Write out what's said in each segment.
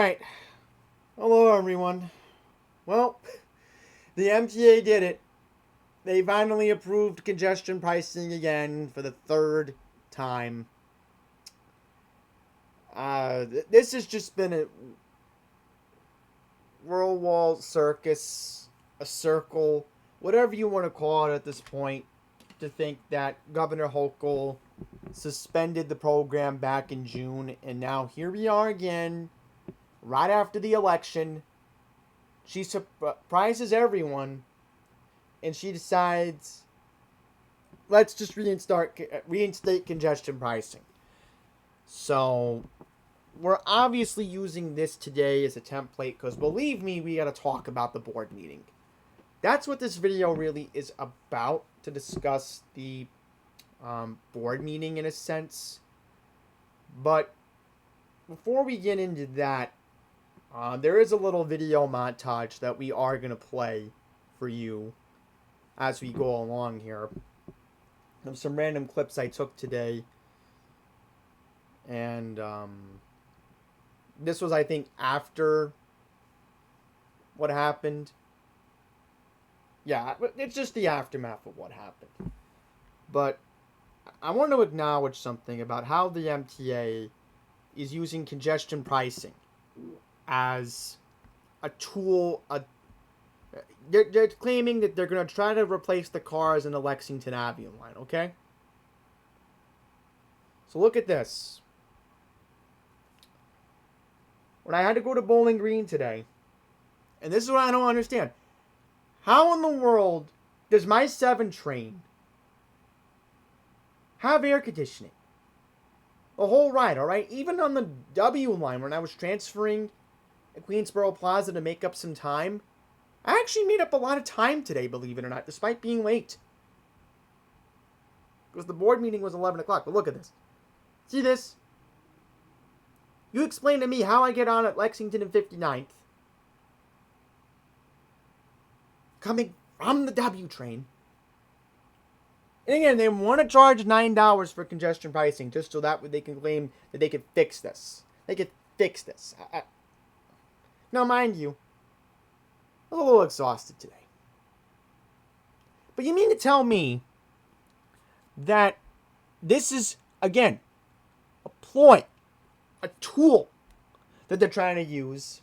Alright. Hello, everyone. Well, the MTA did it. They finally approved congestion pricing again for the third time. This has just been a whirlwind circus, a circle, whatever you want to call it at this point, to think that Governor Hochul suspended the program back in June, and now here we are again, right after the election. She surprises everyone, and she decides, let's just reinstate congestion pricing. So, we're obviously using this today as a template, because believe me, we got to talk about the board meeting. That's what this video really is about, to discuss the board meeting in a sense. But before we get into that, there is a little video montage that we are going to play for you as we go along here of some random clips I took today. And this was, I think, after what happened. Yeah, it's just the aftermath of what happened. But I want to acknowledge something about how the MTA is using congestion pricing as a tool. They're claiming that they're going to try to replace the cars in the Lexington Avenue line, okay? So look at this. When I had to go to Bowling Green today, and this is what I don't understand. How in the world does my 7 train have air conditioning? The whole ride, alright? Even on the W line, when I was transferring at Queensboro Plaza to make up some time, I actually made up a lot of time today, believe it or not, despite being late. Because the board meeting was 11 o'clock. But look at this. See this? You explain to me how I get on at Lexington and 59th, coming from the W train. And again, they want to charge $9 for congestion pricing, just so that they can claim that they can fix this. They can fix this. Now, mind you, I was a little exhausted today. But you mean to tell me that this is, again, a ploy, a tool that they're trying to use,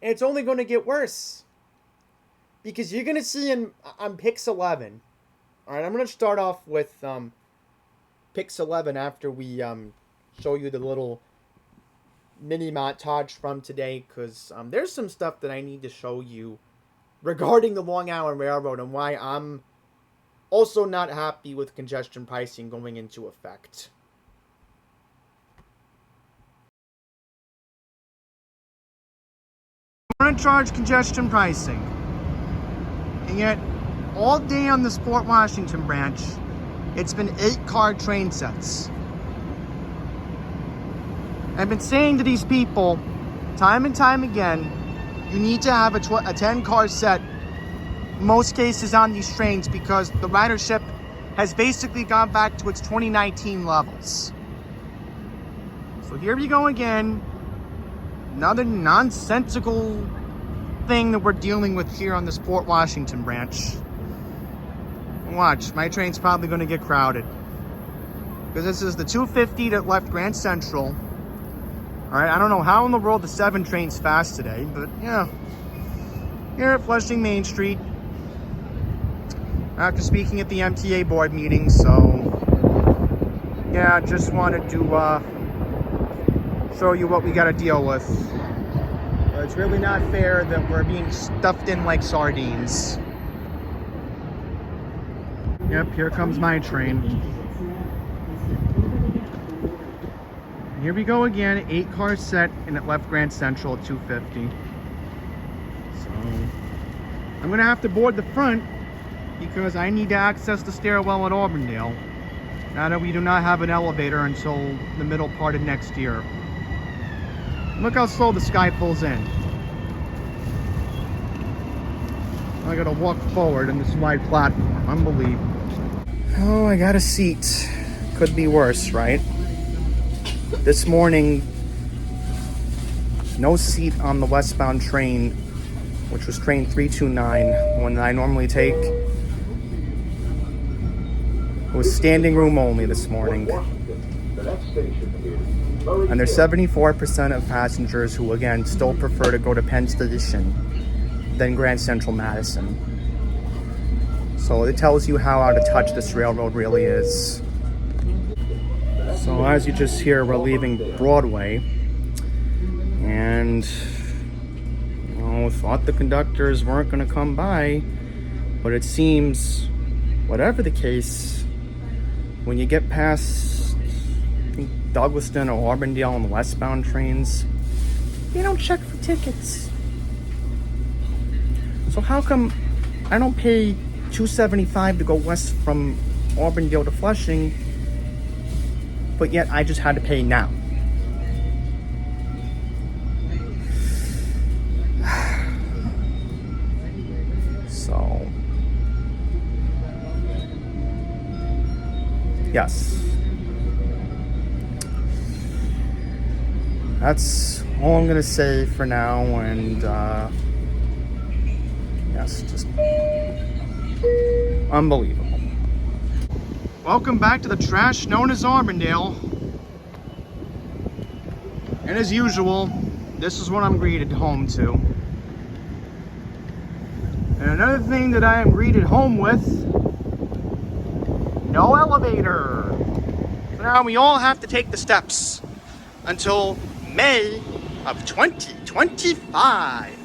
and it's only going to get worse? Because you're going to see on Pix 11. Alright, I'm going to start off with Pix 11 after we show you the little mini montage from today. Because there's some stuff that I need to show you regarding the Long Island Railroad and why I'm also not happy with congestion pricing going into effect. I'm going to charge congestion pricing. And yet, all day on the Port Washington branch, it's been 8-car train sets. I've been saying to these people, time and time again, you need to have a 10-car set, in most cases on these trains, because the ridership has basically gone back to its 2019 levels. So here we go again. Another nonsensical thing that we're dealing with here on this Port Washington branch. Watch, my train's probably going to get crowded, because this is the 250 that left Grand Central. Alright, I don't know how in the world the 7 train's fast today, but yeah. Here at Flushing Main Street, after speaking at the MTA board meeting, so yeah, just wanted to show you what we got to deal with. It's really not fair that we're being stuffed in like sardines. Yep, here comes my train. Here we go again, 8-car set, and it left Grand Central at 250. So, I'm going to have to board the front because I need to access the stairwell at Auburndale. Now that we do not have an elevator until the middle part of next year. Look how slow the sky pulls in. I gotta walk forward in this wide platform. Unbelievable. Oh, I got a seat. Could be worse, right? This morning, no seat on the westbound train, which was train 329, the one that I normally take. It was standing room only this morning. And there's 74% of passengers who, again, still prefer to go to Penn Station than Grand Central Madison. So it tells you how out of touch this railroad really is. So as you just hear, we're leaving Broadway. And, thought the conductors weren't going to come by. But it seems, whatever the case, when you get past, I think, Douglaston or Auburndale on the westbound trains, they don't check for tickets. So how come I don't pay $2.75 to go west from Auburndale to Flushing, but yet I just had to pay now? So, yes. That's all I'm gonna say for now, and yes, just unbelievable. Welcome back to the trash known as Auburndale. And as usual, this is what I'm greeted home to. And another thing that I am greeted home with, no elevator. So now we all have to take the steps until May of 2025.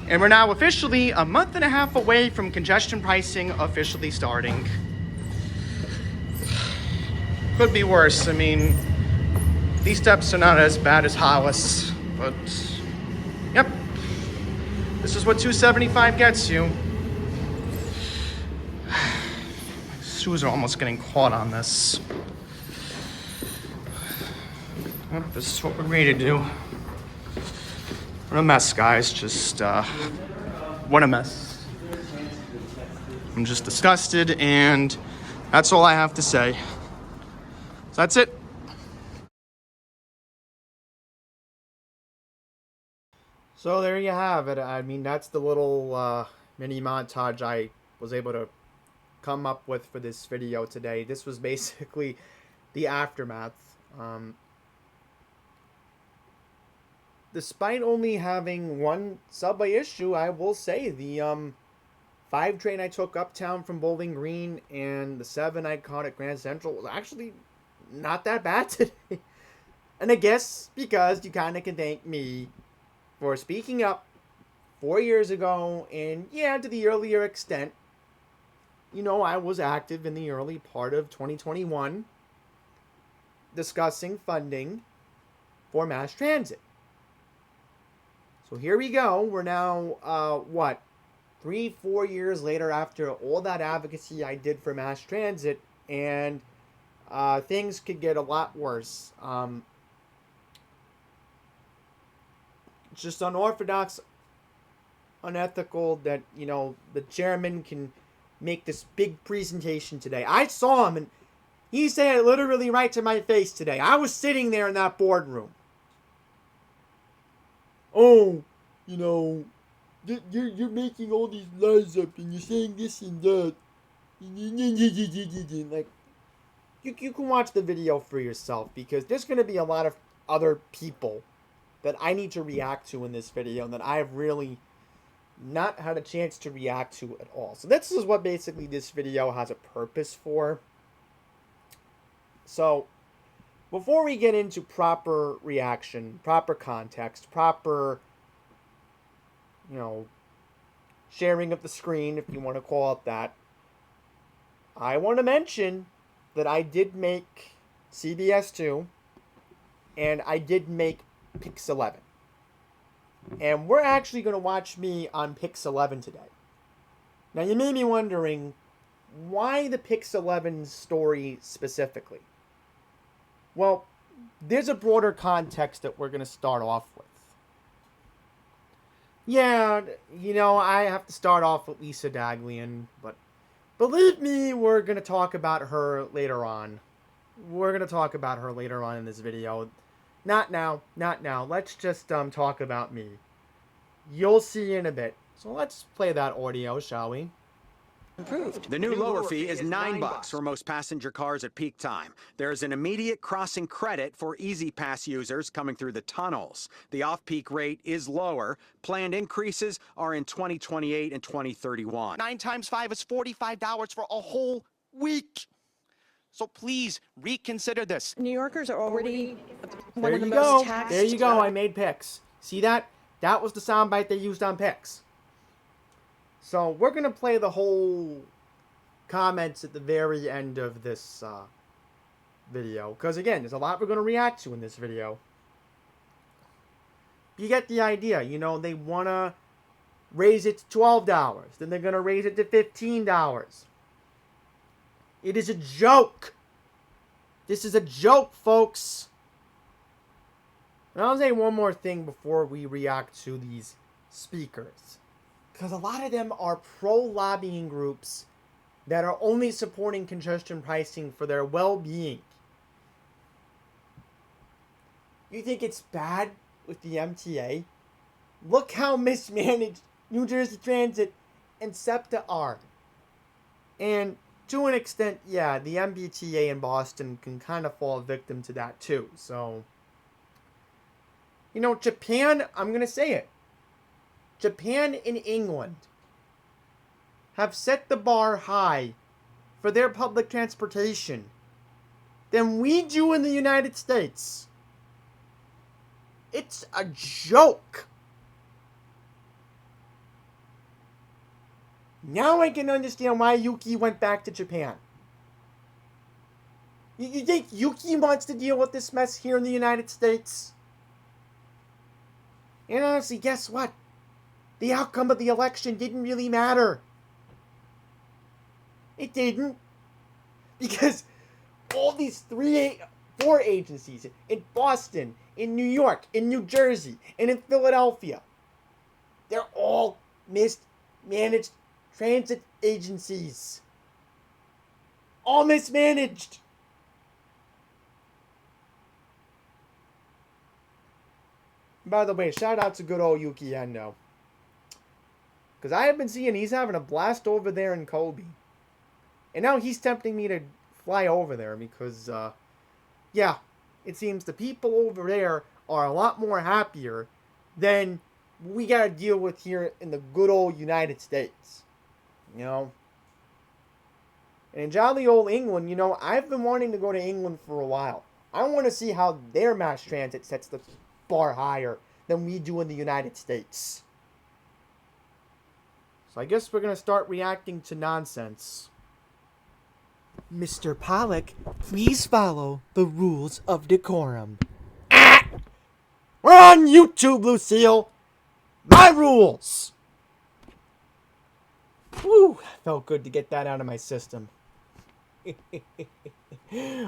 And we're now officially a month and a half away from congestion pricing officially starting. Could be worse. I mean, these steps are not as bad as Hollis, but yep. This is what $2.75 gets you. My shoes are almost getting caught on this. Yep, this is what we're ready to do. What a mess, guys. Just, what a mess. I'm just disgusted, and that's all I have to say. So that's it. So there you have it. I mean, that's the little mini montage I was able to come up with for this video today. This was basically the aftermath. Despite only having one subway issue, I will say the 5 train I took uptown from Bowling Green and the 7 I caught at Grand Central was actually not that bad today. And I guess because you kind of can thank me for speaking up 4 years ago, and yeah, to the earlier extent, I was active in the early part of 2021 discussing funding for mass transit. So here we go. We're now, 3-4 years later after all that advocacy I did for mass transit, and things could get a lot worse. It's just unorthodox, unethical that, the chairman can make this big presentation today. I saw him, and he said it literally right to my face today. I was sitting there in that boardroom. Oh, you're making all these lies up, and you're saying this and that. Like, you can watch the video for yourself, because there's going to be a lot of other people that I need to react to in this video that I have really not had a chance to react to at all. So this is what basically this video has a purpose for. So before we get into proper reaction, proper context, proper, sharing of the screen, if you want to call it that, I want to mention that I did make CBS 2, and I did make Pix 11. And we're actually going to watch me on Pix 11 today. Now, you may be wondering, why the Pix 11 story specifically? Well, there's a broader context that we're going to start off with. Yeah, I have to start off with Lisa Daglian, but believe me, we're going to talk about her later on. We're going to talk about her later on in this video. Not now. Let's just talk about me. You'll see in a bit. So let's play that audio, shall we? Improved. The new lower fee is $9 for most passenger cars at peak time. There's an immediate crossing credit for Easy Pass users coming through the tunnels. The off-peak rate is lower. Planned increases are in 2028 and 2031. 9 times 5 is $45 for a whole week. So please reconsider this. New Yorkers are already one There of the you most go. taxed. There you go. I made picks. See that? That was the soundbite they used on picks. So we're going to play the whole comments at the very end of this video. Because again, there's a lot we're going to react to in this video. You get the idea. You know, they want to raise it to $12. Then they're going to raise it to $15. It is a joke. This is a joke, folks. And I'll say one more thing before we react to these speakers. Because a lot of them are pro-lobbying groups that are only supporting congestion pricing for their well-being. You think it's bad with the MTA? Look how mismanaged New Jersey Transit and SEPTA are. And to an extent, yeah, the MBTA in Boston can kind of fall victim to that too. So, you know, Japan, I'm going to say it. Japan and England have set the bar high for their public transportation than we do in the United States. It's a joke. Now I can understand why Yuki went back to Japan. You think Yuki wants to deal with this mess here in the United States? And honestly, guess what? The outcome of the election didn't really matter. It didn't. Because all these 4 agencies in Boston, in New York, in New Jersey, and in Philadelphia, they're all mismanaged transit agencies. All mismanaged. By the way, shout out to good old Yuki Endo. Because I have been seeing he's having a blast over there in Kobe. And now he's tempting me to fly over there because, yeah, it seems the people over there are a lot more happier than we got to deal with here in the good old United States. You know? And in jolly old England, you know, I've been wanting to go to England for a while. I want to see how their mass transit sets the bar higher than we do in the United States. So I guess we're going to start reacting to nonsense. Mr. Pollock, please follow the rules of decorum. We're on YouTube, Lucille. My rules. Whew, felt good to get that out of my system.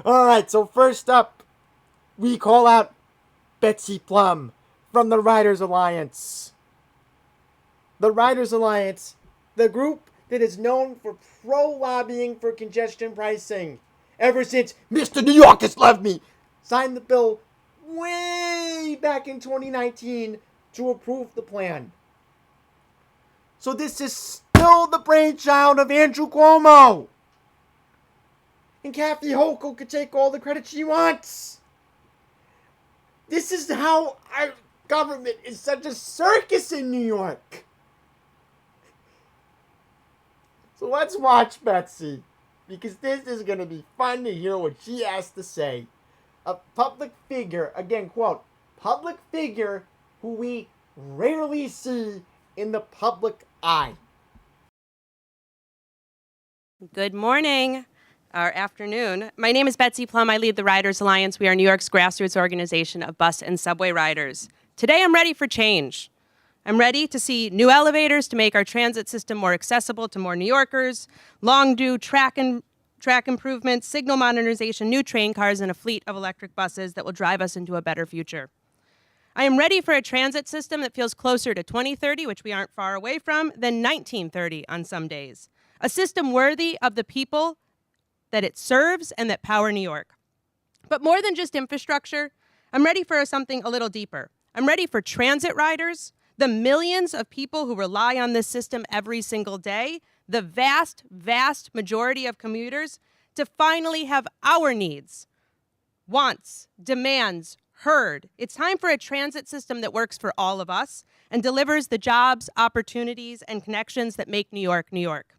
Alright, so first up, we call out Betsy Plum from the Riders Alliance. The Riders Alliance, the group that is known for pro-lobbying for congestion pricing. Ever since Mr. New York has left me, signed the bill way back in 2019 to approve the plan. So this is still the brainchild of Andrew Cuomo. And Kathy Hochul could take all the credit she wants. This is how our government is such a circus in New York. So let's watch Betsy, because this is going to be fun to hear what she has to say. A public figure, again, quote, public figure who we rarely see in the public eye. Good morning, or afternoon. My name is Betsy Plum. I lead the Riders Alliance. We are New York's grassroots organization of bus and subway riders. Today I'm ready for change. I'm ready to see new elevators to make our transit system more accessible to more New Yorkers, long-due track improvements, signal modernization, new train cars, and a fleet of electric buses that will drive us into a better future. I am ready for a transit system that feels closer to 2030, which we aren't far away from, than 1930 on some days. A system worthy of the people that it serves and that power New York. But more than just infrastructure, I'm ready for something a little deeper. I'm ready for transit riders, the millions of people who rely on this system every single day, the vast, vast majority of commuters, to finally have our needs, wants, demands heard. It's time for a transit system that works for all of us and delivers the jobs, opportunities, and connections that make New York, New York.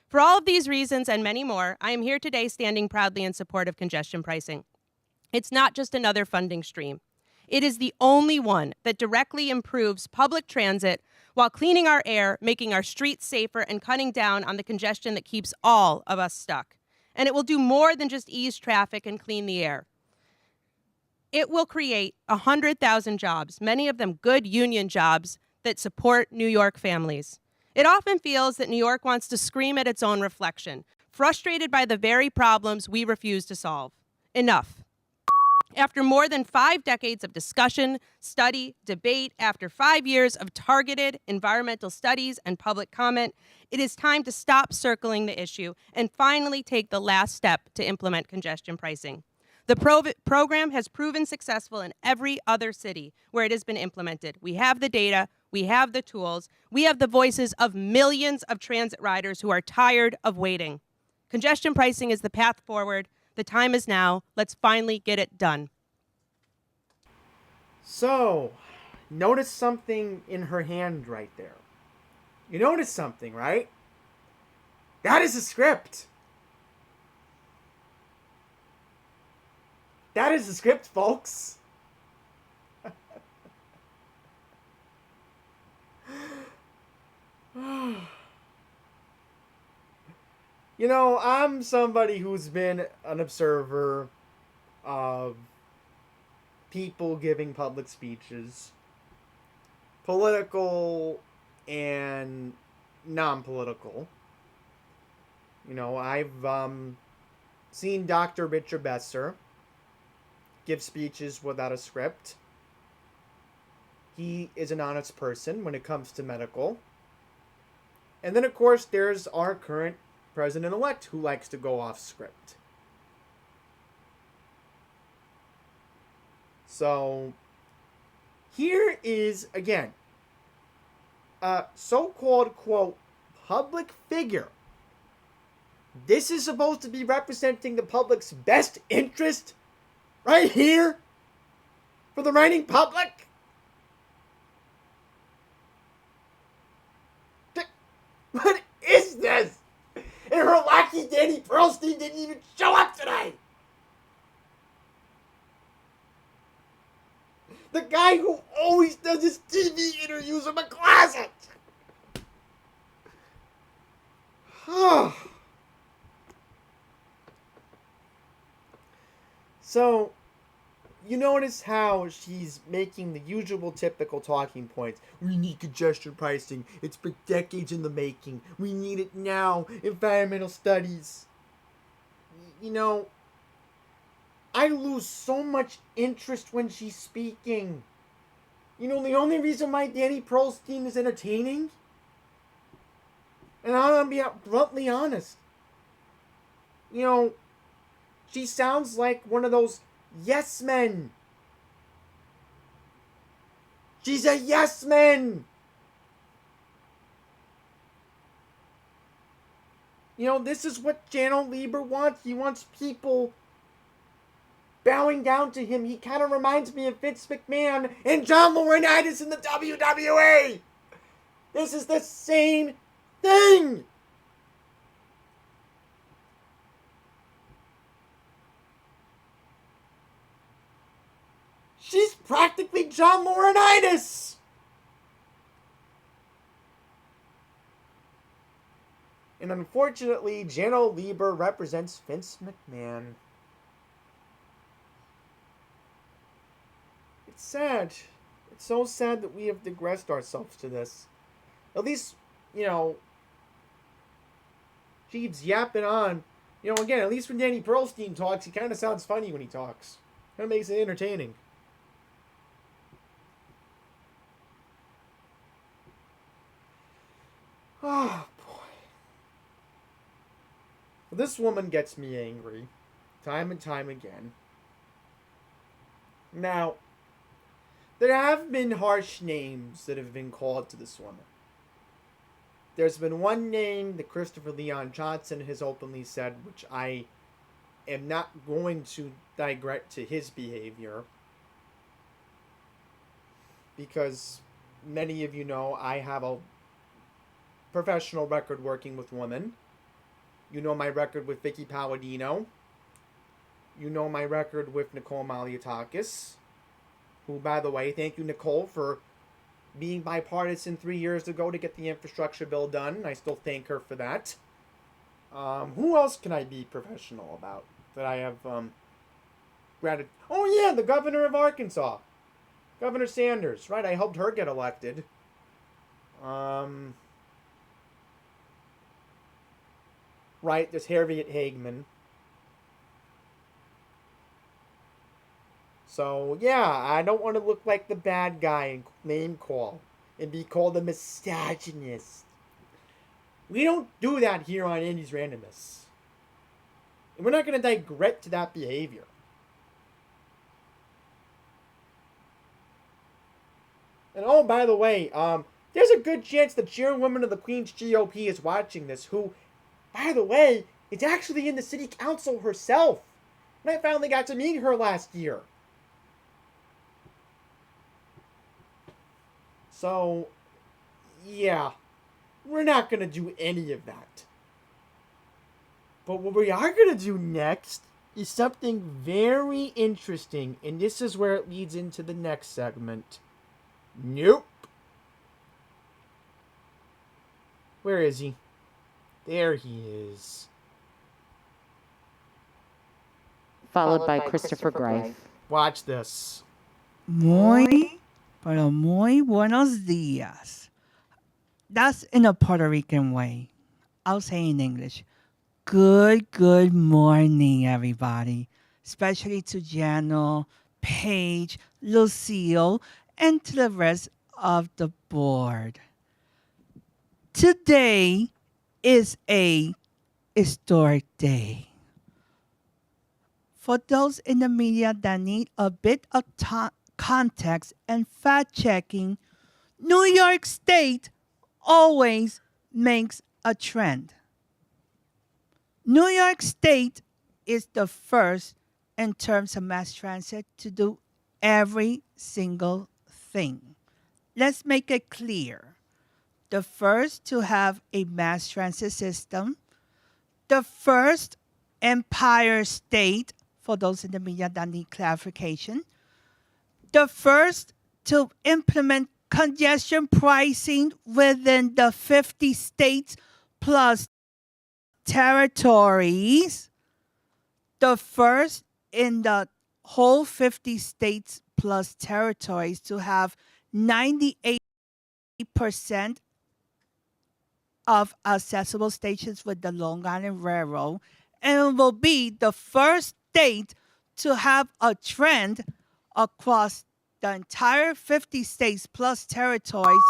For all of these reasons and many more, I am here today standing proudly in support of congestion pricing. It's not just another funding stream. It is the only one that directly improves public transit while cleaning our air, making our streets safer, and cutting down on the congestion that keeps all of us stuck. And it will do more than just ease traffic and clean the air. It will create 100,000 jobs, many of them good union jobs that support New York families. It often feels that New York wants to scream at its own reflection, frustrated by the very problems we refuse to solve. Enough. After more than 5 decades of discussion, study, debate, after 5 years of targeted environmental studies and public comment, it is time to stop circling the issue and finally take the last step to implement congestion pricing. The program has proven successful in every other city where it has been implemented. We have the data, we have the tools, we have the voices of millions of transit riders who are tired of waiting. Congestion pricing is the path forward. The time is now. Let's finally get it done. So, notice something in her hand right there. You notice something, right? That is a script. That is the script, folks. You know, I'm somebody who's been an observer of people giving public speeches, political and non-political. You know, I've seen Dr. Richard Besser give speeches without a script. He is an honest person when it comes to medical. And then, of course, there's our current president-elect who likes to go off script. So, here is, again, a so-called, quote, public figure. This is supposed to be representing the public's best interest right here for the writing public. What is this? And her lackey Danny Pearlstein didn't even show up today. The guy who always does his TV interviews in my closet. So, you notice how she's making the usual typical talking points. We need congestion pricing. It's been decades in the making. We need it now. Environmental studies. You know, I lose so much interest when she's speaking. You know, the only reason why Danny Pearlstein is entertaining, and I'm going to be bluntly honest, you know, she sounds like one of those yes men. She's a yes man. You know, this is what Janel Lieber wants. He wants people bowing down to him. He kind of reminds me of Vince McMahon and John Laurinaitis in the WWE. This is the same thing. She's practically John Laurinaitis. And unfortunately, Janel Lieber represents Vince McMahon. It's sad. It's so sad that we have digressed ourselves to this. At least, you know, she keeps yapping on. You know, again, at least when Danny Pearlstein talks, he kind of sounds funny when he talks. Kind of makes it entertaining. Oh, boy. This woman gets me angry. Time and time again. Now, there have been harsh names that have been called to this woman. There's been one name that Christopher Leon Johnson has openly said, which I am not going to digress to his behavior, because many of you know I have a professional record working with women. You know my record with Vicky Palladino. You know my record with Nicole Maliatakis, who, by the way, thank you, Nicole, for being bipartisan 3 years ago to get the infrastructure bill done. I still thank her for that. Who else can I be professional about that I have granted? Oh, yeah, the governor of Arkansas. Governor Sanders, right? I helped her get elected. Right, there's Harriet Hagman. So, yeah, I don't want to look like the bad guy and name call and be called a misogynist. We don't do that here on Andy's Randomness. And we're not going to digress to that behavior. And oh, by the way, there's a good chance the chairwoman of the Queens GOP is watching this, who, by the way, is actually in the city council herself. And I finally got to meet her last year. So, yeah, we're not going to do any of that. But what we are going to do next is something very interesting, and this is where it leads into the next segment. Nope. Where is he? There he is. Followed by Christopher Greif. Watch this. Muy buenos días. That's in a Puerto Rican way. I'll say in English. Good morning, everybody. Especially to Jano, Paige, Lucille, and to the rest of the board. Today is a historic day. For those in the media that need a bit of context and fact-checking, New York State always makes a trend. New York State is the first in terms of mass transit to do every single thing. Let's make it clear. The first to have a mass transit system, the first Empire State, for those in the media that need clarification, the first to implement congestion pricing within the 50 states plus territories, the first in the whole 50 states plus territories to have 98% of accessible stations with the Long Island Railroad, and will be the first state to have a trend across the entire 50 states plus territories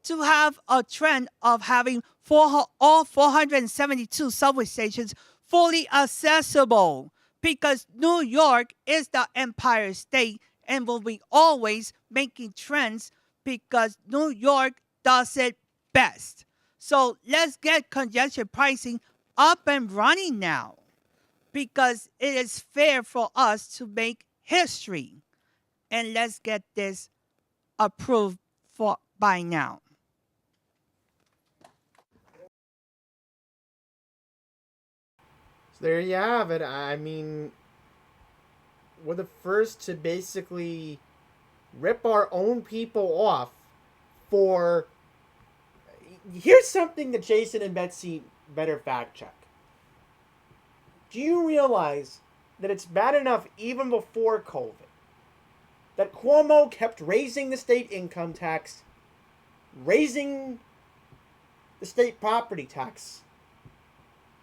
to have a trend of having all 472 subway stations fully accessible, because New York is the Empire State and will be always making trends because New York does it best. So let's get congestion pricing up and running now, because it is fair for us to make history. And let's get this approved by now. So there you have it. I mean, we're the first to basically rip our own people off for... Here's something that Jason and Betsy better fact check. Do you realize that it's bad enough even before COVID that Cuomo kept raising the state income tax, raising the state property tax?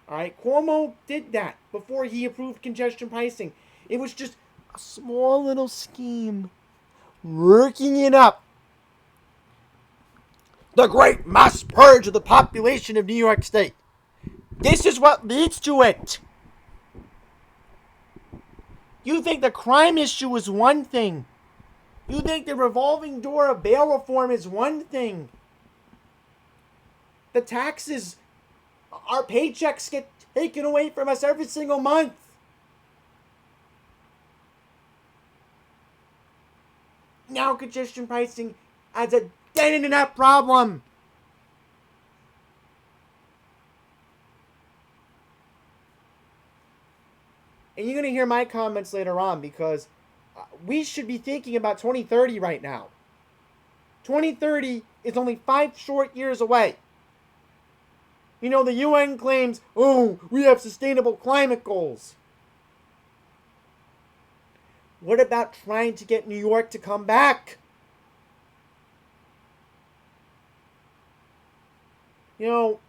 All right, Cuomo did that before he approved congestion pricing. It was just a small little scheme, working it up. The great mass purge of the population of New York State. This is what leads to it. You think the crime issue is one thing. You think the revolving door of bail reform is one thing. The taxes, our paychecks get taken away from us every single month. Now congestion pricing adds a dent into that problem. And you're going to hear my comments later on because we should be thinking about 2030 right now. 2030 is only 5 short years away. You know, the UN claims, oh, we have sustainable climate goals. What about trying to get New York to come back? You know,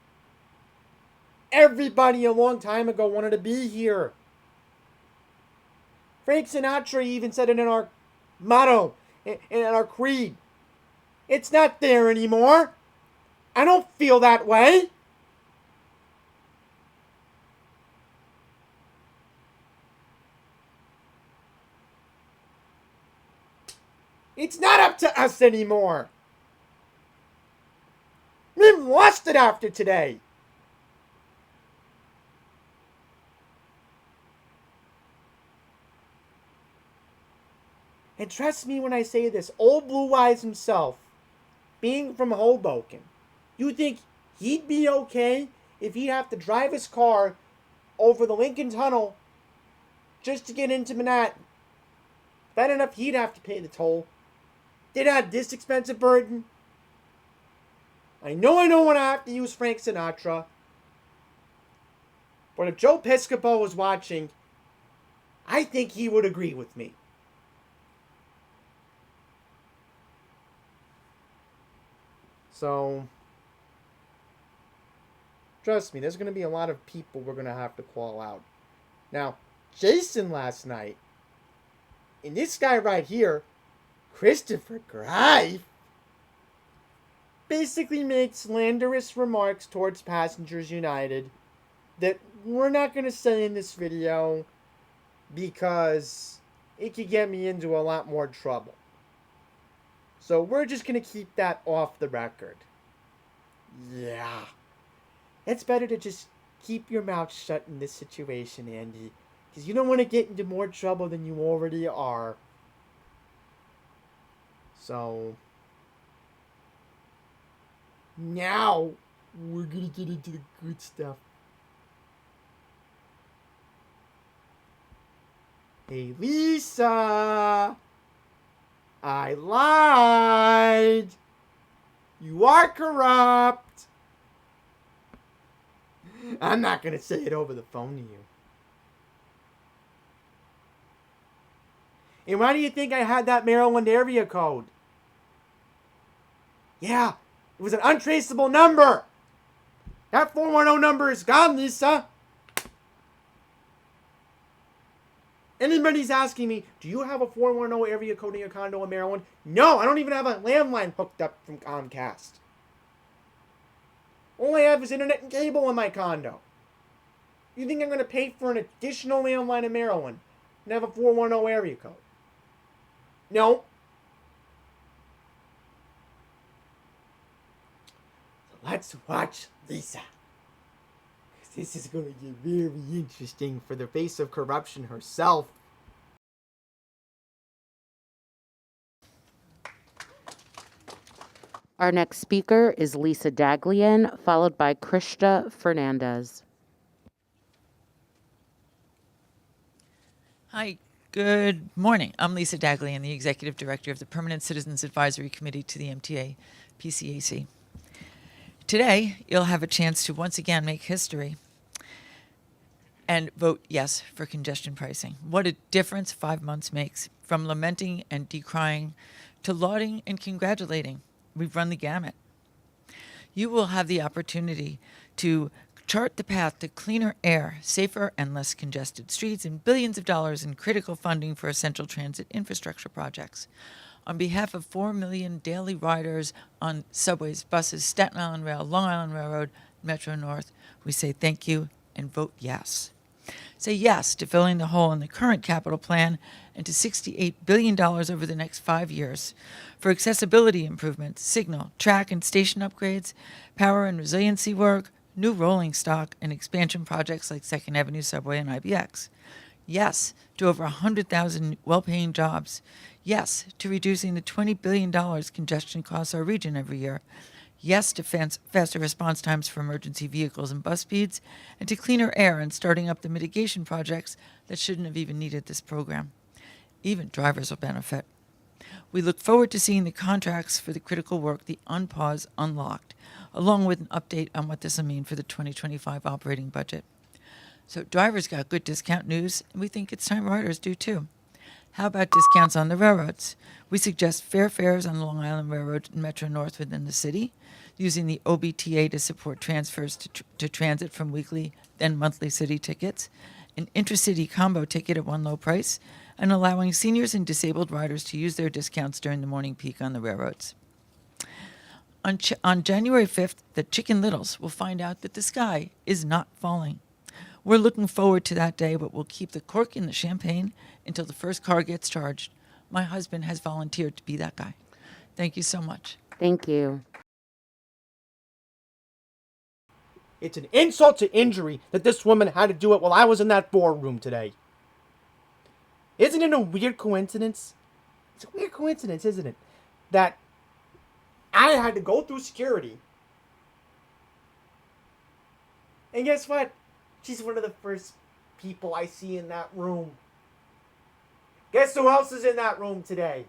everybody a long time ago wanted to be here. Frank Sinatra even said it in our motto, in our creed. It's not there anymore. I don't feel that way. It's not up to us anymore. We've lost it after today. And trust me when I say this, old Blue Eyes himself, being from Hoboken, you think he'd be okay if he'd have to drive his car over the Lincoln Tunnel just to get into Manhattan? Bad enough he'd have to pay the toll. They'd add this expensive burden. I know I don't want to have to use Frank Sinatra. But if Joe Piscopo was watching, I think he would agree with me. So, trust me, there's going to be a lot of people we're going to have to call out. Now, Jason last night, and this guy right here, Christopher Greif, basically made slanderous remarks towards Passengers United that we're not going to say in this video because it could get me into a lot more trouble. So we're just going to keep that off the record. Yeah. It's better to just keep your mouth shut in this situation, Andy, because you don't want to get into more trouble than you already are. So, now we're going to get into the good stuff. Hey, Lisa! I lied! You are corrupt! I'm not going to say it over the phone to you. And why do you think I had that Maryland area code? Yeah, it was an untraceable number. That 410 number is gone, Lisa. Anybody's asking me, do you have a 410 area code in your condo in Maryland? No, I don't even have a landline hooked up from Comcast. All I have is internet and cable in my condo. You think I'm going to pay for an additional landline in Maryland and have a 410 area code? No. So let's watch Lisa. This is going to get very interesting for the face of corruption herself. Our next speaker is Lisa Daglian, followed by Krista Fernandez. Hi, good morning. I'm Lisa Daglian, the Executive Director of the Permanent Citizens Advisory Committee to the MTA PCAC. Today, you'll have a chance to once again make history and vote yes for congestion pricing. What a difference 5 months makes. From lamenting and decrying to lauding and congratulating. We've run the gamut. You will have the opportunity to chart the path to cleaner air, safer and less congested streets, and billions of dollars in critical funding for essential transit infrastructure projects. On behalf of 4 million daily riders on subways, buses, Staten Island Rail, Long Island Railroad, Metro North, we say thank you and vote yes. Say yes to filling the hole in the current capital plan and to $68 billion over the next 5 years for accessibility improvements, signal, track, and station upgrades, power and resiliency work, new rolling stock, and expansion projects like 2nd Avenue Subway and IBX. Yes to over 100,000 well-paying jobs. Yes to reducing the $20 billion congestion costs our region every year. Yes to faster response times for emergency vehicles and bus speeds, and to cleaner air and starting up the mitigation projects that shouldn't have even needed this program. Even drivers will benefit. We look forward to seeing the contracts for the critical work the Unpause unlocked, along with an update on what this will mean for the 2025 operating budget. So drivers got good discount news, and we think it's time riders do too. How about discounts on the railroads? We suggest fair fares on Long Island Railroad and Metro North within the city, using the OBTA to support transfers to transit from weekly, then monthly city tickets, an intercity combo ticket at one low price, and allowing seniors and disabled riders to use their discounts during the morning peak on the railroads. On January 5th, the Chicken Littles will find out that the sky is not falling. We're looking forward to that day, but we'll keep the cork in the champagne until the first car gets charged. My husband has volunteered to be that guy. Thank you so much. Thank you. It's an insult to injury that this woman had to do it while I was in that boardroom today. Isn't it a weird coincidence? It's a weird coincidence, isn't it? That I had to go through security. And guess what? She's one of the first people I see in that room. Guess who else is in that room today?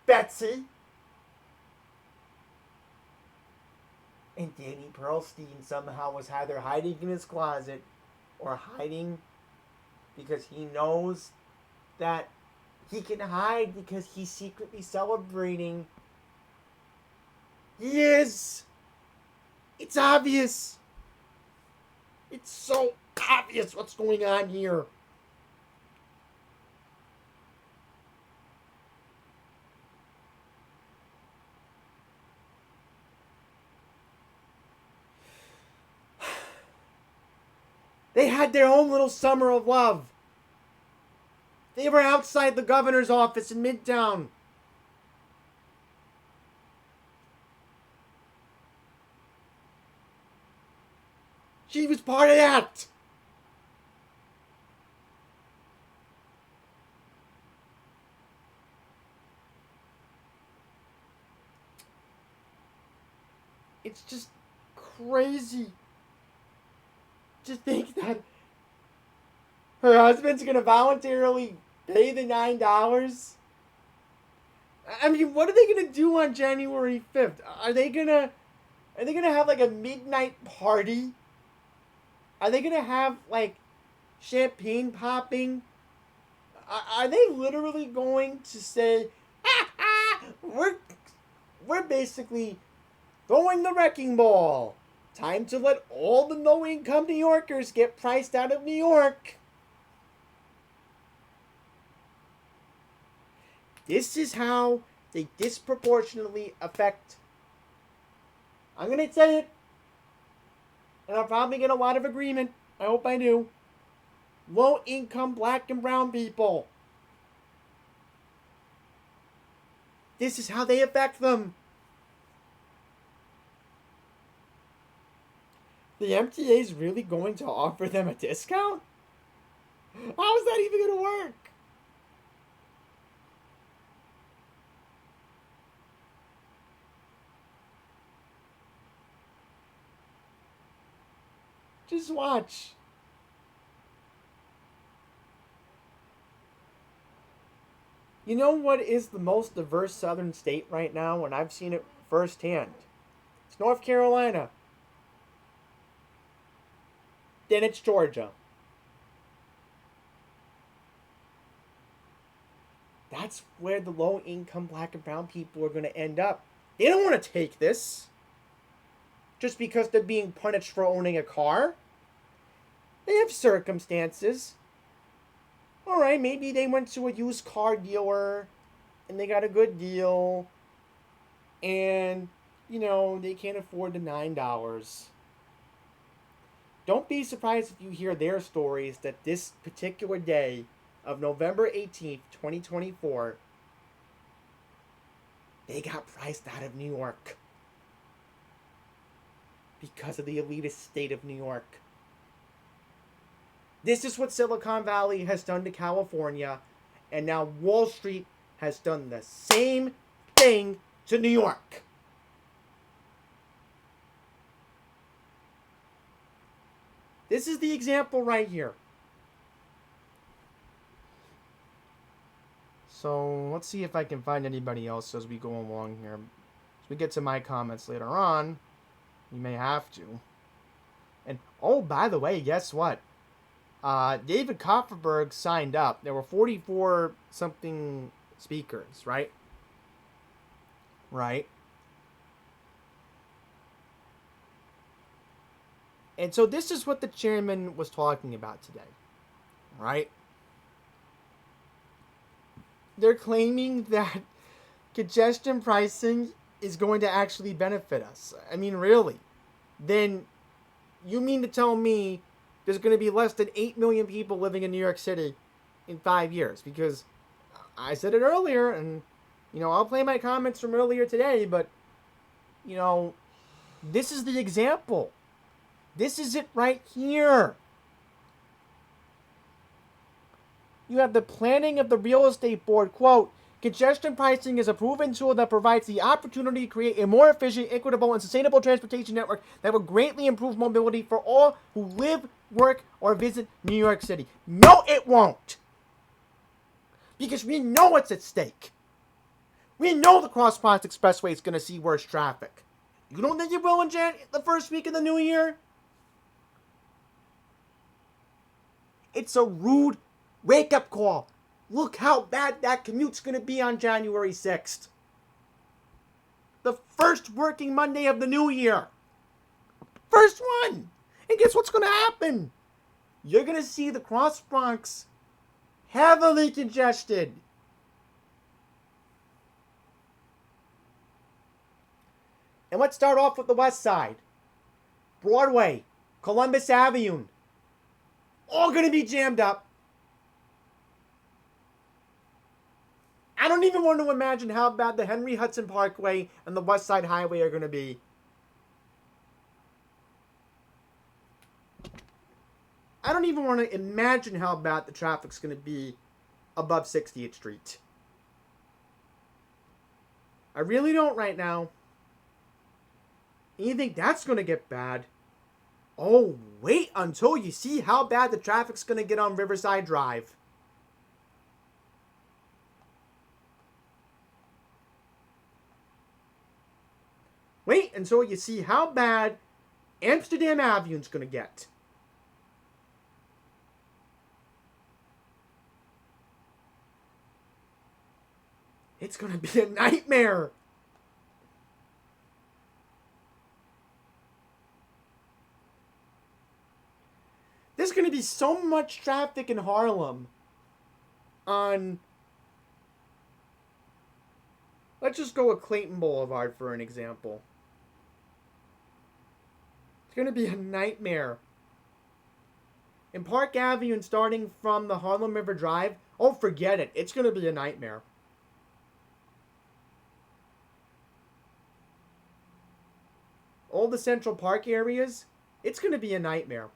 Betsy. And Danny Pearlstein somehow was either hiding in his closet or hiding because he knows that he can hide because he's secretly celebrating. He is. It's obvious. It's so obvious what's going on here. They had their own little summer of love. They were outside the governor's office in Midtown. She was part of that. It's just crazy to think that her husband's going to voluntarily pay the $9. I mean, what are they going to do on January 5th? Are they going to have like a midnight party? Are they going to have like champagne popping? Are they literally going to say, we're basically throwing the wrecking ball. Time to let all the low-income New Yorkers get priced out of New York. This is how they disproportionately affect. I'm going to say it. And I'll probably get a lot of agreement. I hope I do. Low-income black and brown people. This is how they affect them. The MTA is really going to offer them a discount? How is that even going to work? Just watch. You know what is the most diverse southern state right now, and I've seen it firsthand? It's North Carolina. Then it's Georgia. That's where the low-income black and brown people are going to end up. They don't want to take this just because they're being punished for owning a car. They have circumstances. All right, maybe they went to a used car dealer and they got a good deal. And, you know, they can't afford the $9. Don't be surprised if you hear their stories that this particular day of November 18th, 2024, they got priced out of New York because of the elitist state of New York. This is what Silicon Valley has done to California, and now Wall Street has done the same thing to New York. This is the example right here. So let's see if I can find anybody else as we go along here. As we get to my comments later on, you may have to. And oh, by the way, guess what? David Kopferberg signed up. There were 44 something speakers, right? Right. And so this is what the chairman was talking about today, right? They're claiming that congestion pricing is going to actually benefit us. I mean, really? Then you mean to tell me there's going to be less than 8 million people living in New York City in 5 years? Because I said it earlier, and, I'll play my comments from earlier today, but, this is the example. This is it right here. You have the planning of the real estate board, quote, congestion pricing is a proven tool that provides the opportunity to create a more efficient, equitable, and sustainable transportation network that will greatly improve mobility for all who live, work, or visit New York City. No, it won't. Because we know what's at stake. We know the Cross Bronx Expressway is going to see worse traffic. You don't think it will in the first week of the new year? It's a rude wake-up call. Look how bad that commute's going to be on January 6th. The first working Monday of the new year. First one. And guess what's going to happen? You're going to see the Cross Bronx heavily congested. And let's start off with the west side. Broadway, Columbus Avenue. All going to be jammed up. I don't even want to imagine how bad the Henry Hudson Parkway and the West Side Highway are going to be. I don't even want to imagine how bad the traffic's going to be above 60th Street. I really don't right now. And you think that's going to get bad? Oh, wait until you see how bad the traffic's going to get on Riverside Drive. Wait until you see how bad Amsterdam Avenue's going to get. It's going to be a nightmare. There's going to be so much traffic in Harlem on... Let's just go with Clayton Boulevard for an example. It's going to be a nightmare. In Park Avenue and starting from the Harlem River Drive, oh, forget it. It's going to be a nightmare. All the Central Park areas, it's going to be a nightmare.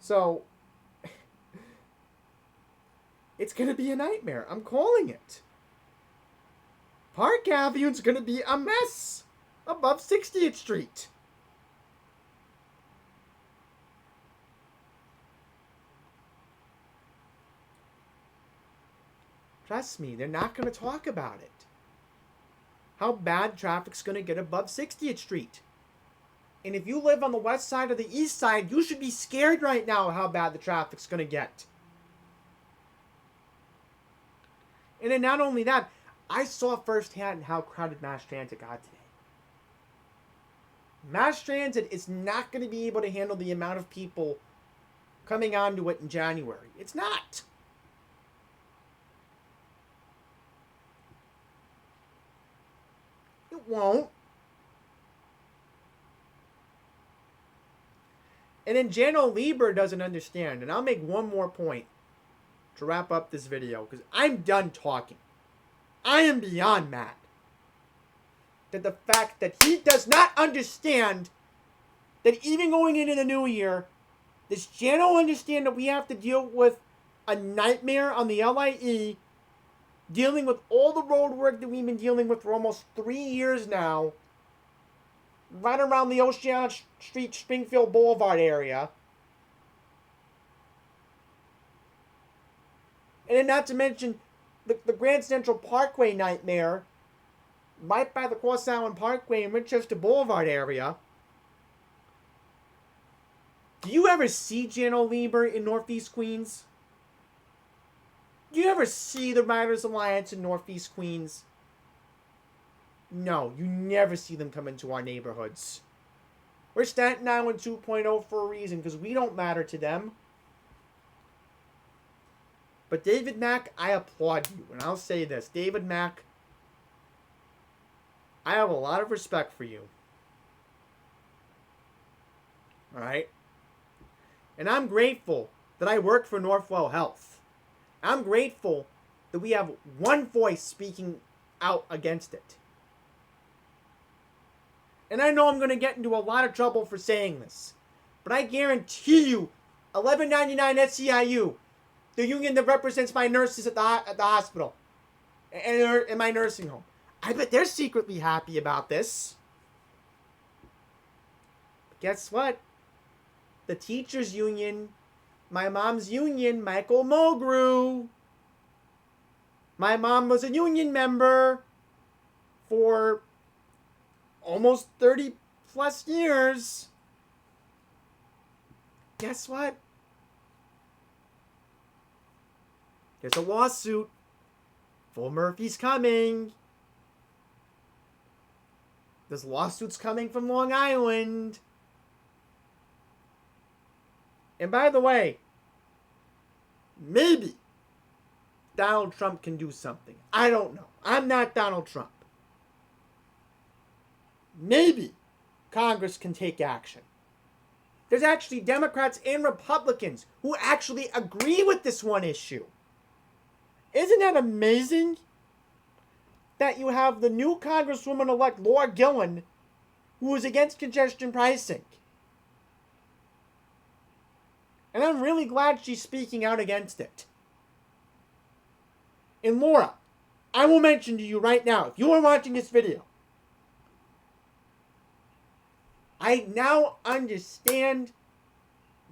So, it's going to be a nightmare. I'm calling it. Park Avenue's going to be a mess above 60th Street. Trust me, they're not going to talk about it. How bad traffic's going to get above 60th Street. And if you live on the west side or the east side, you should be scared right now how bad the traffic's going to get. And then not only that, I saw firsthand how crowded mass transit got today. Mass transit is not going to be able to handle the amount of people coming onto it in January. It's not. It won't. And then Jano Lieber doesn't understand. And I'll make one more point to wrap up this video, because I'm done talking. I am beyond mad that the fact that he does not understand that even going into the new year, does Jano understand that we have to deal with a nightmare on the LIE, dealing with all the road work that we've been dealing with for almost 3 years now, right around the Oceana Street, Springfield Boulevard area. And then not to mention the Grand Central Parkway nightmare, right by the Cross Island Parkway and Winchester Boulevard area. Do you ever see Jano Lieber in Northeast Queens? Do you ever see the Riders Alliance in Northeast Queens? No, you never see them come into our neighborhoods. We're Staten Island 2.0 for a reason, because we don't matter to them. But David Mack, I applaud you. And I'll say this. David Mack, I have a lot of respect for you. Alright? And I'm grateful that I work for Northwell Health. I'm grateful that we have one voice speaking out against it. And I know I'm going to get into a lot of trouble for saying this, but I guarantee you, 1199 SEIU, the union that represents my nurses at the hospital and in my nursing home, I bet they're secretly happy about this. But guess what? The teachers union, my mom's union, Michael Mulgrew. My mom was a union member for almost 30 plus years. Guess what? There's a lawsuit. Full Murphy's coming. There's lawsuits coming from Long Island. And by the way, maybe Donald Trump can do something. I don't know. I'm not Donald Trump. Maybe Congress can take action. There's actually Democrats and Republicans who actually agree with this one issue. Isn't that amazing? That you have the new Congresswoman-elect Laura Gillen, who is against congestion pricing. And I'm really glad she's speaking out against it. And Laura, I will mention to you right now, if you are watching this video, I now understand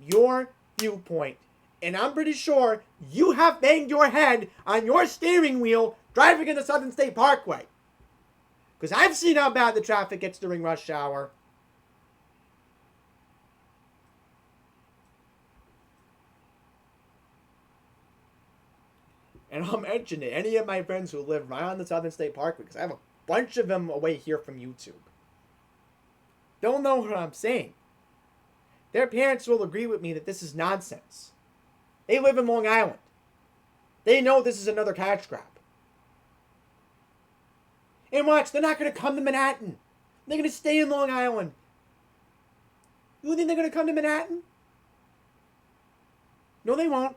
your viewpoint. And I'm pretty sure you have banged your head on your steering wheel driving in the Southern State Parkway. Because I've seen how bad the traffic gets during rush hour. And I'll mention to any of my friends who live right on the Southern State Parkway, because I have a bunch of them away here from YouTube. They'll know what I'm saying. Their parents will agree with me that this is nonsense. They live in Long Island. They know this is another cash grab. And watch, they're not going to come to Manhattan. They're going to stay in Long Island. You think they're going to come to Manhattan? No, they won't.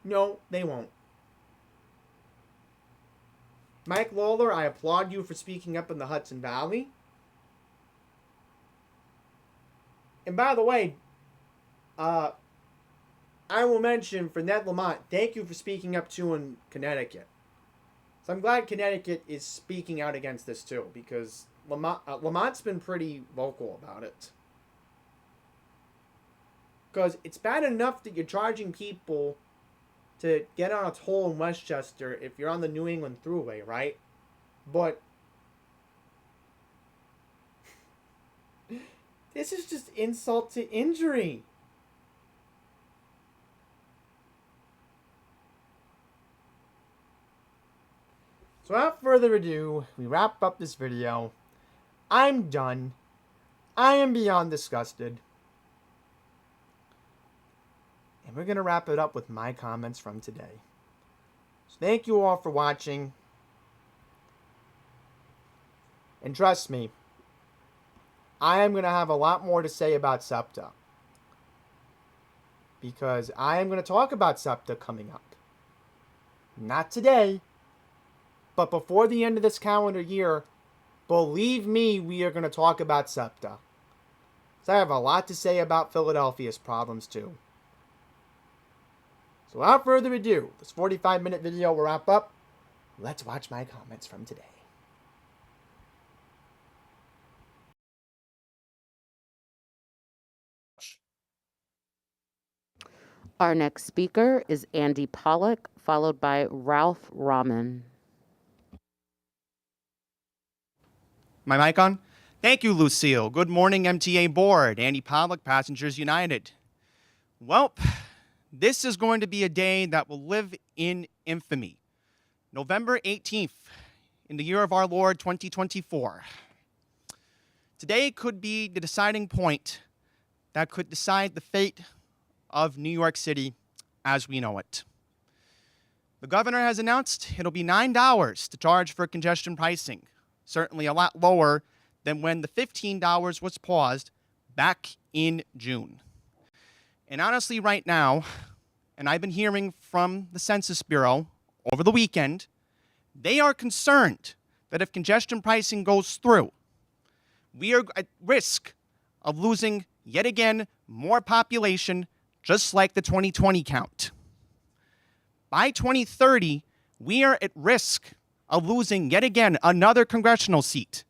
No, they won't. Mike Lawler, I applaud you for speaking up in the Hudson Valley. And by the way, I will mention for Ned Lamont, thank you for speaking up too in Connecticut. So I'm glad Connecticut is speaking out against this too, because Lamont's been pretty vocal about it. Because it's bad enough that you're charging people to get on a toll in Westchester if you're on the New England Thruway, right? But this is just insult to injury. So without further ado, we wrap up this video. I'm done. I am beyond disgusted. And we're going to wrap it up with my comments from today. So thank you all for watching. And trust me, I am going to have a lot more to say about SEPTA. Because I am going to talk about SEPTA coming up. Not today, but before the end of this calendar year, believe me, we are going to talk about SEPTA. So I have a lot to say about Philadelphia's problems too. So without further ado, this 45-minute video will wrap up. Let's watch my comments from today. Our next speaker is Andy Pollock, followed by Ralph Rahman. My mic on? Thank you, Lucille. Good morning, MTA board. Andy Pollock, Passengers United. Well, this is going to be a day that will live in infamy. November 18th, in the year of our Lord 2024. Today could be the deciding point that could decide the fate of New York City as we know it. The governor has announced it'll be $9 to charge for congestion pricing, certainly a lot lower than when the $15 was paused back in June. And honestly, right now, and I've been hearing from the Census Bureau over the weekend, they are concerned that if congestion pricing goes through, we are at risk of losing yet again more population, just like the 2020 count. By 2030, we are at risk of losing yet again another congressional seat.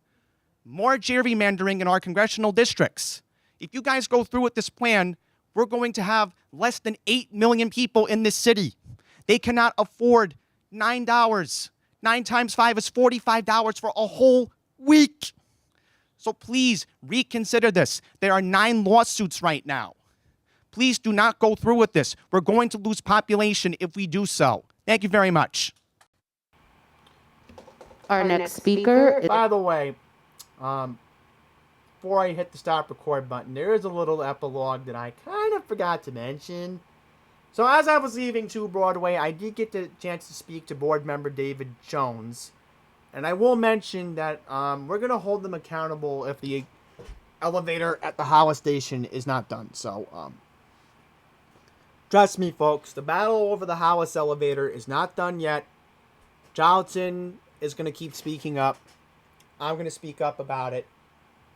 More gerrymandering in our congressional districts. If you guys go through with this plan, we're going to have less than 8 million people in this city. They cannot afford $9. 9 times 5 is $45 for a whole week. So please reconsider this. There are 9 lawsuits right now. Please do not go through with this. We're going to lose population if we do so. Thank you very much. Our next speaker is... By the way, before I hit the stop record button, there is a little epilogue that I kind of forgot to mention. So as I was leaving 2 Broadway, I did get the chance to speak to board member David Jones. And I will mention that we're going to hold them accountable if the elevator at the Hollis station is not done. So, trust me, folks, the battle over the Hollis elevator is not done yet. Johnson is going to keep speaking up. I'm going to speak up about it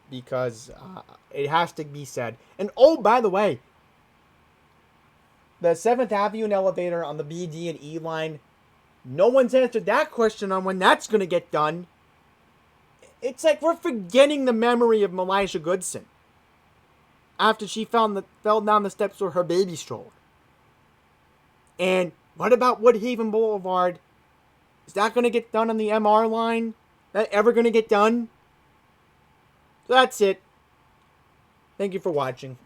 because it has to be said. And oh, by the way, the 7th Avenue elevator on the B, D, and E line, no one's answered that question on when that's going to get done. It's like we're forgetting the memory of Melisha Goodson after she fell down the steps with her baby stroller. And what about Woodhaven Boulevard? Is that going to get done on the MR line? That ever going to get done? So that's it. Thank you for watching.